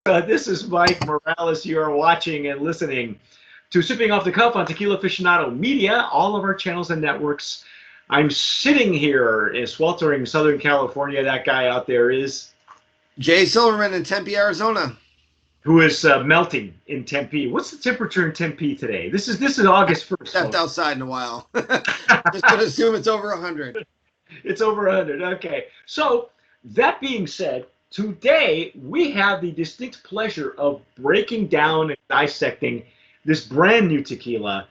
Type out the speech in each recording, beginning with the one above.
This is Mike Morales. You are watching and listening to Sipping Off the Cuff on Tequila Aficionado Media, all of our channels and networks. I'm sitting here in sweltering Southern California. That guy out there is Jay Silverman in Tempe, Arizona. who is melting in Tempe. What's the temperature in Tempe today? This is August 1st. Stepped outside in a while. Just gonna assume it's over 100. It's over 100. Okay. So that being said, today we have the distinct pleasure of breaking down and dissecting this brand new tequila,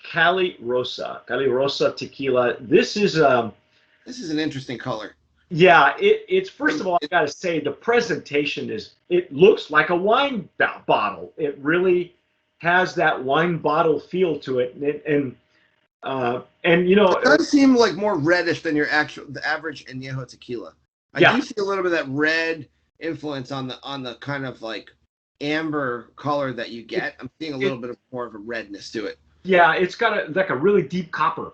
Cali Rosa. Cali Rosa tequila. This is an interesting color. yeah. It's first of all, I got to say the presentation is. It looks like a wine bottle. It really has that wine bottle feel to it, and you know, it does seem like more reddish than the average Anejo tequila. I do see a little bit of that red influence on the kind of like amber color that you get. I'm seeing a little bit more of a redness to it. Yeah, it's got like a really deep copper.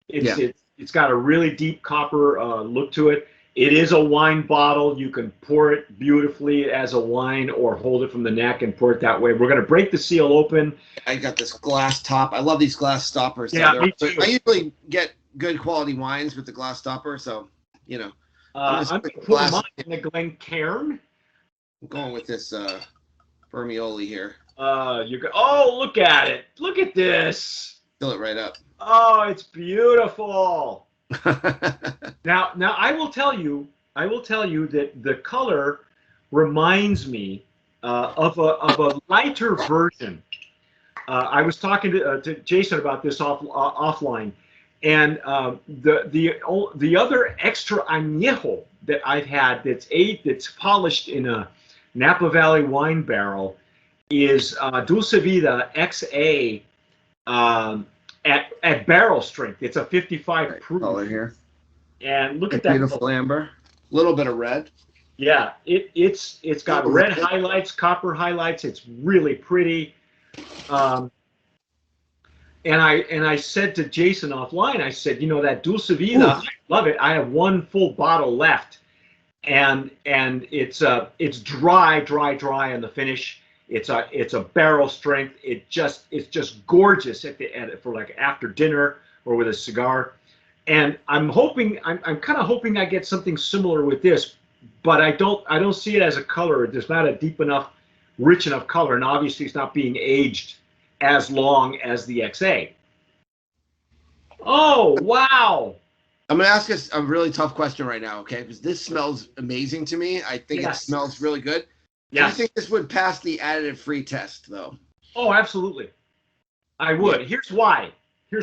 It's got a really deep copper look to it. It is a wine bottle. You can pour it beautifully as a wine or hold it from the neck and pour it that way. We're going to break the seal open. I got this glass top. I love these glass stoppers. Yeah, me too. I usually get good quality wines with the glass stopper, so, you know. I'm going to put mine in the Glencairn. I'm going with this Fermioli here. Oh, look at it. Look at this. Fill it right up. Oh, it's beautiful. Now I will tell you that the color reminds me of a lighter version. I was talking to Jason about this offline, and the other extra añejo that I've had that's polished in a Napa Valley wine barrel is Dulce Vida XA. At barrel strength. It's a 55 proof. Color here. And look at that beautiful color. Amber. A little bit of red. Yeah, it's got red highlights, copper highlights. It's really pretty. And I said to Jason offline, I said, you know, that Dulce Vida, I love it. I have one full bottle left, and it's dry on the finish. It's a barrel strength. It's just gorgeous for like after dinner or with a cigar. And I'm kind of hoping I get something similar with this, but I don't see it as a color. There's not a deep enough, rich enough color, and obviously it's not being aged as long as the XA. Oh wow! I'm gonna ask us a really tough question right now, okay? Because this smells amazing to me. I think it smells really good. Do you think this would pass the additive-free test, though? Oh, absolutely. I would. Yeah. Here's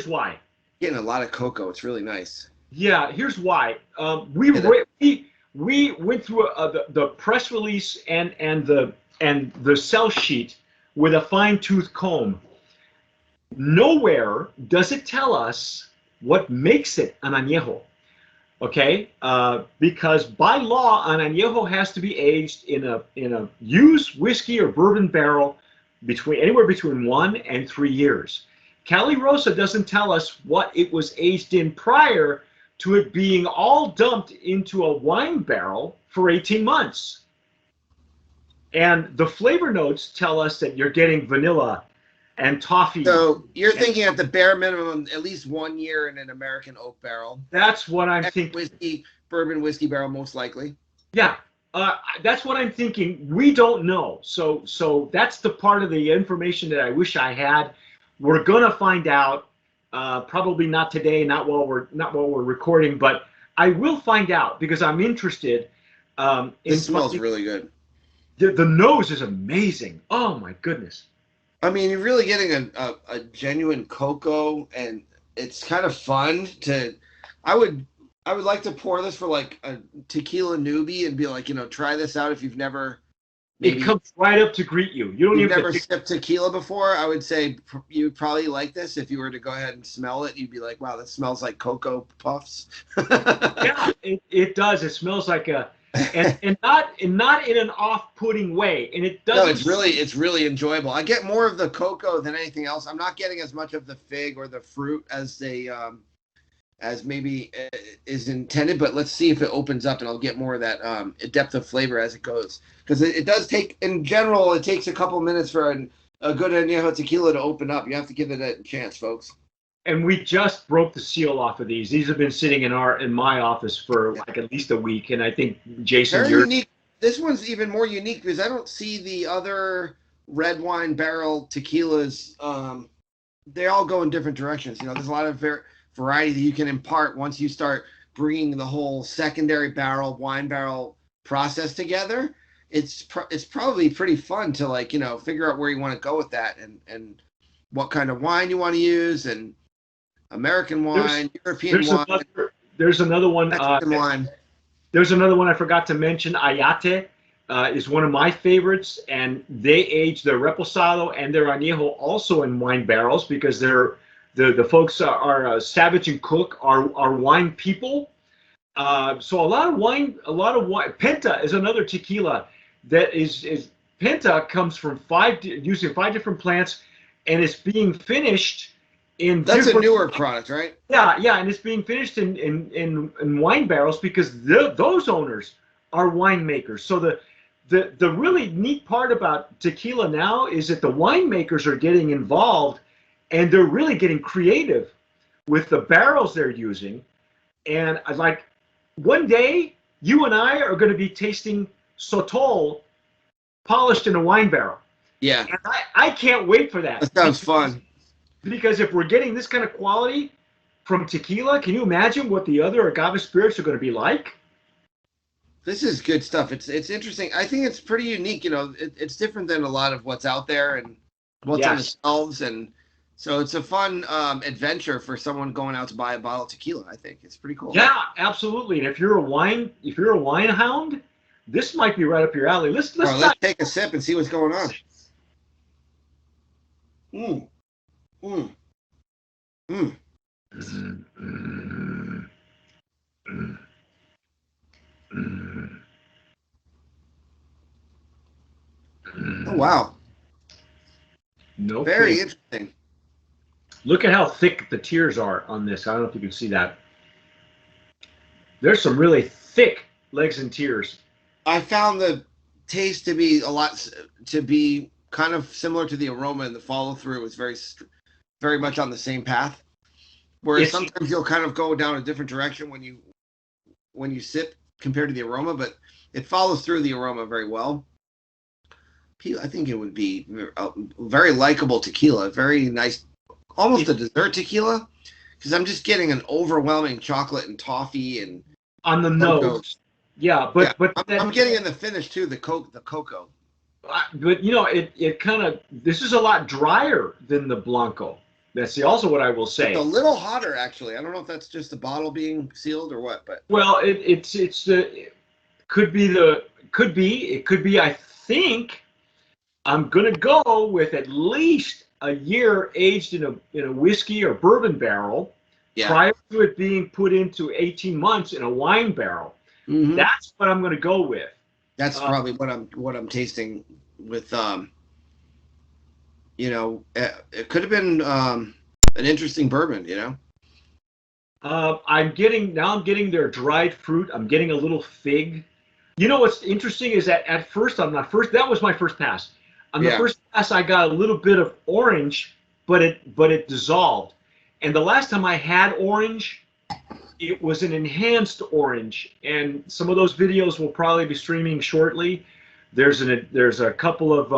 why. Getting a lot of cocoa. It's really nice. Yeah, here's why. We went through the press release and the sell sheet with a fine-tooth comb. Nowhere does it tell us what makes it an añejo. Okay, because by law, an añejo has to be aged in a used whiskey or bourbon barrel anywhere between 1 and 3 years. Cali Rosa doesn't tell us what it was aged in prior to it being all dumped into a wine barrel for 18 months. And the flavor notes tell us that you're getting vanilla and toffee. So you're thinking at the bare minimum, at least 1 year in an American oak barrel. That's what I'm thinking. Bourbon whiskey barrel, most likely. Yeah, that's what I'm thinking. We don't know. So that's the part of the information that I wish I had. We're gonna find out. Probably not today, not while we're recording, but I will find out because I'm interested. It smells really good. The nose is amazing. Oh my goodness. I mean, you're really getting a genuine cocoa, and it's kind of fun to. I would like to pour this for like a tequila newbie and be like, you know, try this out if you've never. It comes right up to greet you. You've never sipped tequila before. I would say you would probably like this. If you were to go ahead and smell it, you'd be like, wow, that smells like Cocoa Puffs. Yeah, it does. It smells like a. And not in an off-putting way, and it doesn't. No, it's really enjoyable. I get more of the cocoa than anything else. I'm not getting as much of the fig or the fruit as as maybe is intended, but let's see if it opens up and I'll get more of that depth of flavor as it goes. Because it does take, in general, it takes a couple minutes for a good añejo tequila to open up. You have to give it a chance, folks. And we just broke the seal off of these. These have been sitting in my office for like at least a week, and I think Jason, very unique. This one's even more unique because I don't see the other red wine barrel tequilas. They all go in different directions. You know, there's a lot of variety that you can impart once you start bringing the whole secondary barrel, wine barrel process together. It's probably pretty fun to, like, you know, figure out where you want to go with that and what kind of wine you want to use, and American wine, European wine. There's another one. Mexican wine. There's another one I forgot to mention. Ayate is one of my favorites, and they age their reposado and their añejo also in wine barrels because the folks are Savage and Cook are wine people. So a lot of wine. Penta is another tequila that is Penta comes from using 5 different plants, and it's being finished in. That's a newer product, right? Yeah, and it's being finished in wine barrels because those owners are winemakers. So the really neat part about tequila now is that the winemakers are getting involved, and they're really getting creative with the barrels they're using. And I like, one day you and I are going to be tasting Sotol polished in a wine barrel. Yeah, and I can't wait for that. That sounds fun. Because if we're getting this kind of quality from tequila, can you imagine what the other agave spirits are going to be like? This is good stuff. It's interesting. I think it's pretty unique. You know, it's different than a lot of what's out there and what's on the shelves, and so it's a fun adventure for someone going out to buy a bottle of tequila. I think it's pretty cool. Yeah, absolutely. And if you're a wine hound, this might be right up your alley. Let's take a sip and see what's going on. Oh, wow. No, very interesting. Look at how thick the tears are on this. I don't know if you can see that. There's some really thick legs and tears. I found the taste to be kind of similar to the aroma, and the follow through was very much on the same path. Whereas sometimes you'll kind of go down a different direction when you sip compared to the aroma, but it follows through the aroma very well. I think it would be a very likable tequila, very nice, almost a dessert tequila, because I'm just getting an overwhelming chocolate and toffee and on the nose. Yeah, but I'm getting in the finish too, the cocoa. But you know, it kind of, this is a lot drier than the Blanco. That's also what I will say. It's a little hotter, actually. I don't know if that's just the bottle being sealed or what, but well, it could be. I think I'm gonna go with at least a year aged in a whiskey or bourbon barrel, prior to it being put into 18 months in a wine barrel. Mm-hmm. That's what I'm gonna go with. That's probably what I'm tasting with. You know, it could have been an interesting bourbon. You know. I'm getting their dried fruit. I'm getting a little fig. You know what's interesting is that at first that was my first pass. On the first pass, I got a little bit of orange, but it dissolved. And the last time I had orange, it was an enhanced orange. And some of those videos will probably be streaming shortly. There's a couple of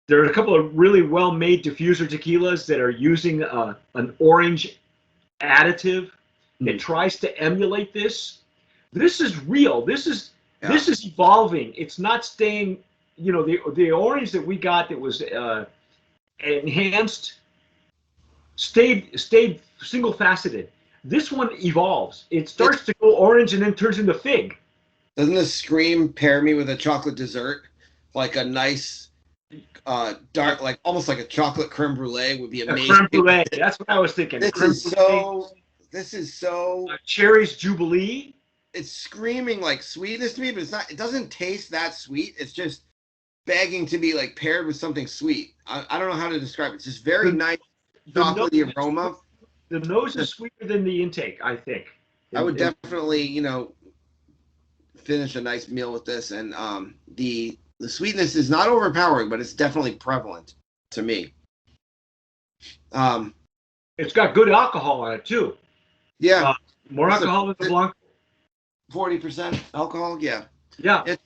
really well-made diffuser tequilas that are using an orange additive that tries to emulate this. This is real. This is evolving. It's not staying. You know, the orange that we got that was enhanced stayed single faceted. This one evolves. It starts to go orange and then turns into fig. Doesn't the Scream pair me with a chocolate dessert? Like a nice dark, like almost like a chocolate creme brulee would be amazing. Creme brulee. That's what I was thinking. This is so Cherry's Jubilee. It's screaming like sweetness to me, but it's not. It doesn't taste that sweet. It's just begging to be like paired with something sweet. I don't know how to describe it. It's just very nice chocolatey aroma. The nose is sweeter than the intake, I think. I would definitely, finish a nice meal with this, and the sweetness is not overpowering, but it's definitely prevalent to me. It's got good alcohol on it too. Yeah, more alcohol than the Blanco. 40% alcohol. Yeah. Yeah. It's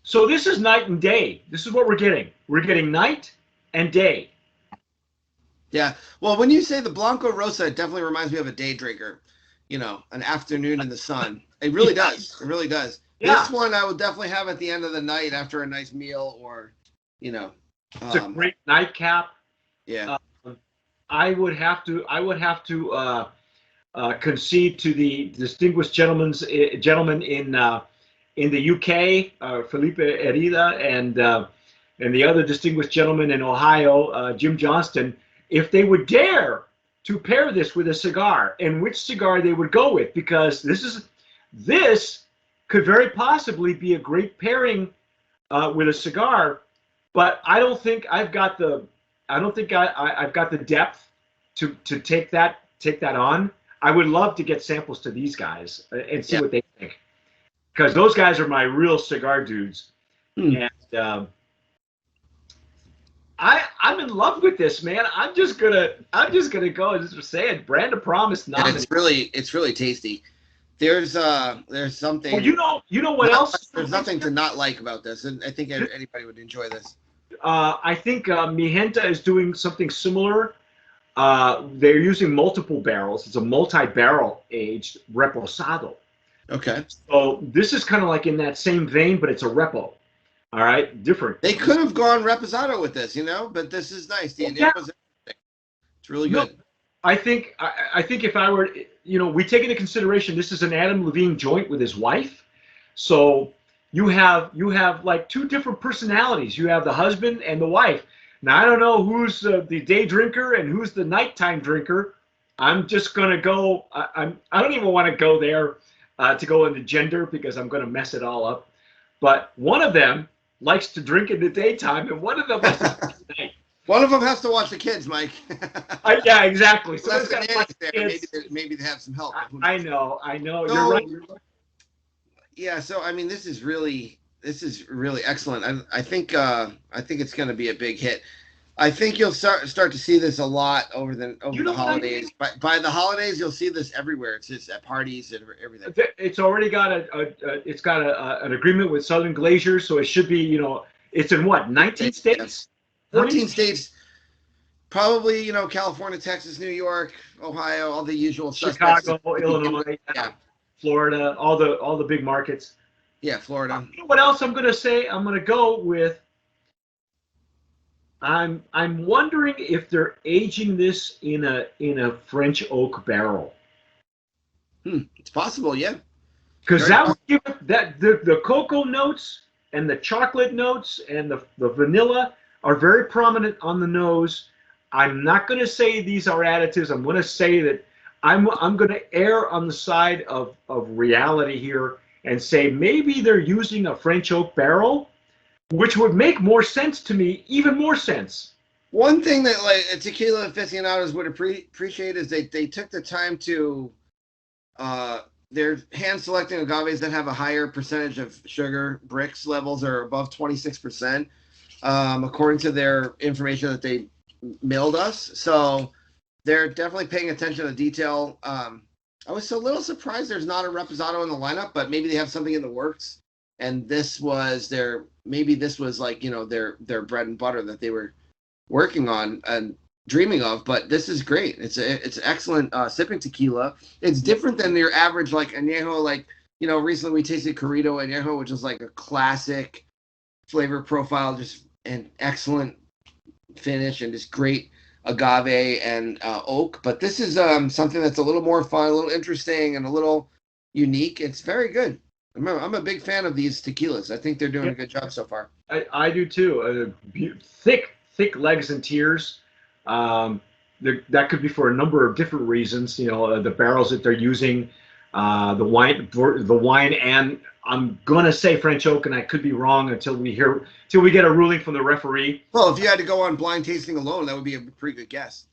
So this is night and day. This is what we're getting. We're getting night and day. Yeah. Well, when you say the Blanco Rosa, it definitely reminds me of a day drinker. An afternoon in the sun. It really does. It really does. Yeah. This one I would definitely have at the end of the night after a nice meal, or, it's a great nightcap. Yeah. I would have to concede to the distinguished gentleman in the UK, Felipe Herida, and the other distinguished gentleman in Ohio, Jim Johnston, if they would dare to pair this with a cigar, and which cigar they would go with, because this could very possibly be a great pairing with a cigar, but I don't think I've got the depth to take that on. I would love to get samples to these guys and see what they think, because those guys are my real cigar dudes. And I'm in love with this, man. I'm just gonna go and just say it. Brand of Promise nominated. It's really tasty. There's something. Well, you know what else? There's nothing to not like about this, and I think anybody would enjoy this. I think Mi Gente is doing something similar. They're using multiple barrels. It's a multi-barrel aged reposado. Okay. So this is kind of like in that same vein, but it's a repo. All right, different. They could have gone reposado with this, but this is nice. It's really good. I think if I were, we take into consideration this is an Adam Levine joint with his wife, so you have like two different personalities. You have the husband and the wife. Now I don't know who's the day drinker and who's the nighttime drinker. I'm just gonna go. I don't even want to go there to go into gender, because I'm gonna mess it all up. But one of them likes to drink in the daytime, and one of them likes to drink at night. One of them has to watch the kids, Mike. Yeah, exactly. So maybe they have some help. I know. You're right. Yeah. So I mean, this is really excellent. I think it's going to be a big hit. I think you'll start to see this a lot over the holidays. By the holidays, you'll see this everywhere. It's just at parties and everything. It's already got an agreement with Southern Glaciers, so it should be, it's in what, 19 states? 14 states, probably, California, Texas, New York, Ohio, all the usual Chicago, Illinois, Florida, all the big markets. Yeah, Florida. You know what else I'm going to say? I'm going to go with, I'm wondering if they're aging this in a French oak barrel. It's possible, yeah. Because that would give it the cocoa notes and the chocolate notes and the vanilla are very prominent on the nose. I'm not going to say these are additives. I'm going to say that I'm going to err on the side of reality here and say maybe they're using a French oak barrel, which would make more sense to me, even more sense. One thing that tequila aficionados would appreciate is they took the time to they're hand selecting agaves that have a higher percentage of sugar. Brix levels are above 26%, according to their information that they mailed us. So they're definitely paying attention to detail. I was a little surprised there's not a reposado in the lineup, but maybe they have something in the works. And this was their bread and butter that they were working on and dreaming of. But this is great. It's excellent sipping tequila. It's different than your average Anejo. Recently we tasted Corrido Anejo, which is like a classic flavor profile, just an excellent finish and just great agave and oak. But this is something that's a little more fun, a little interesting, and a little unique. It's very good. I'm a big fan of these tequilas. I think they're doing a good job so far. I do too. Thick legs and tears. That could be for a number of different reasons. The barrels that they're using, the wine, and I'm gonna say French oak, and I could be wrong until we get a ruling from the referee. Well, if you had to go on blind tasting alone, that would be a pretty good guess.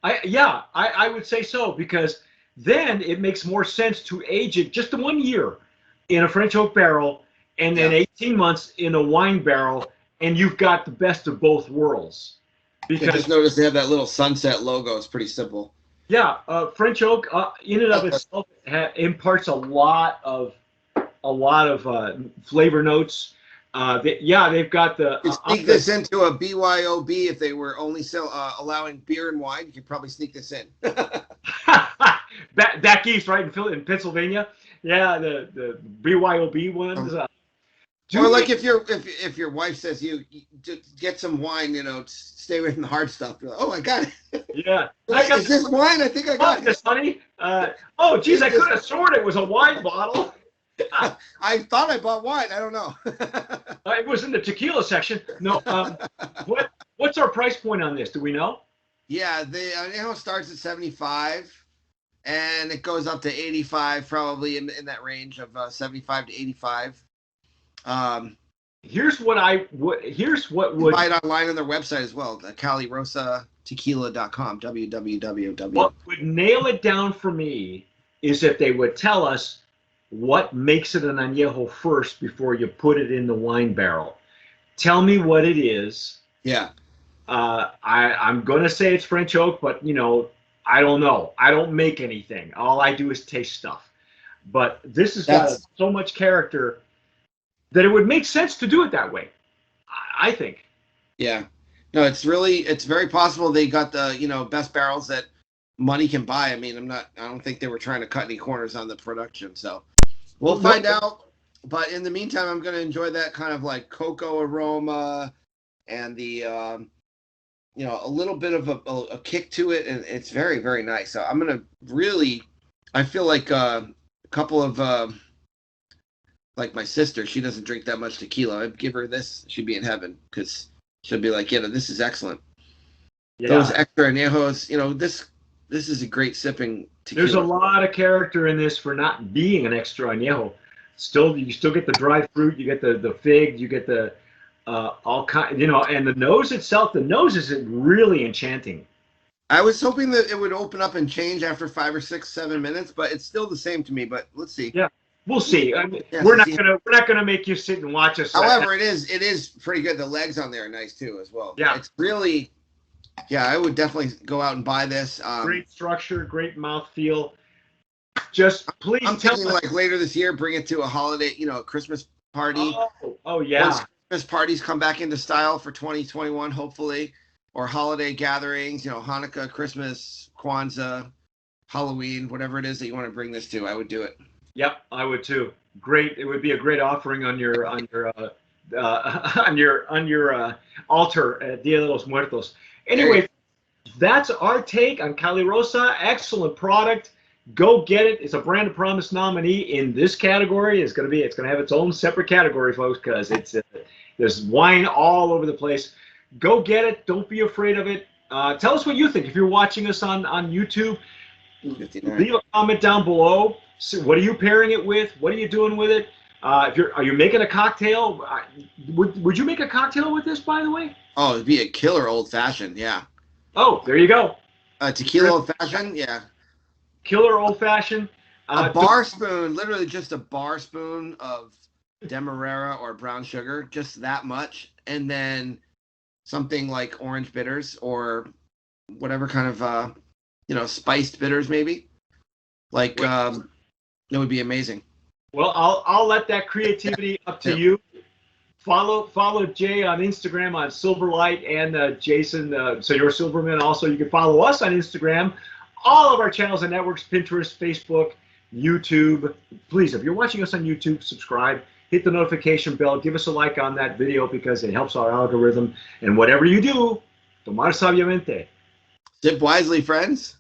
I would say so, because then it makes more sense to age it just 1 year in a French oak barrel and then Yeah. 18 months in a wine barrel, and you've got the best of both worlds. I Because just noticed they have that little sunset logo. It's pretty simple. yeah, French oak in and of itself imparts a lot of flavor notes. They've got the You could sneak this into a BYOB if they were only allowing beer and wine. You could probably sneak this in. back east, right in Pennsylvania. Yeah, the BYOB ones. Or like if your wife says you get some wine, stay away from the hard stuff. You're like, oh, I got it. Yeah. Is this wine? I think I got this, honey. Oh, geez, I could have sworn it was a wine bottle. I thought I bought wine. I don't know. It was in the tequila section. No. What's our price point on this? Do we know? Yeah, the Anejo starts at 75, and it goes up to 85, probably in that range of 75 to 85. Here's what would buy it online on their website as well, the Cali Rosa Tequila.com, www. What would nail it down for me is if they would tell us what makes it an añejo first before you put it in the wine barrel. Tell me what it is. Yeah. I'm going to say it's French oak, but, I don't know. I don't make anything. All I do is taste stuff. But this has got so much character that it would make sense to do it that way, I think. Yeah. No, it's very possible they got the, best barrels that money can buy. I mean, I don't think they were trying to cut any corners on the production. So we'll find out. But in the meantime, I'm going to enjoy that kind of like cocoa aroma and the, a little bit of a kick to it. And it's very, very nice. So I'm going to really, I feel like a couple of, like my sister, she doesn't drink that much tequila. I'd give her this, she'd be in heaven, because she'll be like, this is excellent. Yeah. Those extra añejos, this is a great sipping tequila. There's a lot of character in this for not being an extra añejo. You still get the dry fruit, you get the fig, you get the all kind, and the nose itself. The nose is really enchanting. I was hoping that it would open up and change after 5 or 6, 7 minutes, but it's still the same to me. But let's see. Yeah. We'll see. We're not gonna make you sit and watch us. However, it is pretty good. The legs on there are nice too, as well. Yeah, it's really. Yeah, I would definitely go out and buy this. Great structure, great mouthfeel. Just please I'm thinking like later this year, bring it to a holiday, a Christmas party. Oh yeah. Once Christmas parties come back into style for 2021, hopefully, or holiday gatherings, Hanukkah, Christmas, Kwanzaa, Halloween, whatever it is that you want to bring this to, I would do it. Yep, I would too. Great. It would be a great offering on your altar at Dia de los Muertos. Anyway, that's our take on Cali Rosa. Excellent product. Go get it. It's a brand of promise nominee in this category. It's going to have its own separate category, folks, because there's wine all over the place. Go get it. Don't be afraid of it. Tell us what you think. If you're watching us on YouTube, 59. Leave a comment down below. So what are you pairing it with? What are you doing with it? Are you making a cocktail? Would you make a cocktail with this, by the way? Oh, it'd be a killer old fashioned, yeah. Oh, there you go. Tequila old fashioned, yeah. Killer old fashioned. A bar spoon, literally just a bar spoon of Demerara or brown sugar, just that much, and then something like orange bitters or whatever kind of spiced bitters, maybe. Like it would be amazing. Well, I'll let that creativity up to you. Follow Jay on Instagram on Silverlight and Jason. So you're Silverman. Also, you can follow us on Instagram. All of our channels and networks: Pinterest, Facebook, YouTube. Please, if you're watching us on YouTube, subscribe. Hit the notification bell. Give us a like on that video because it helps our algorithm. And whatever you do, tomar sabiamente. Sip wisely, friends.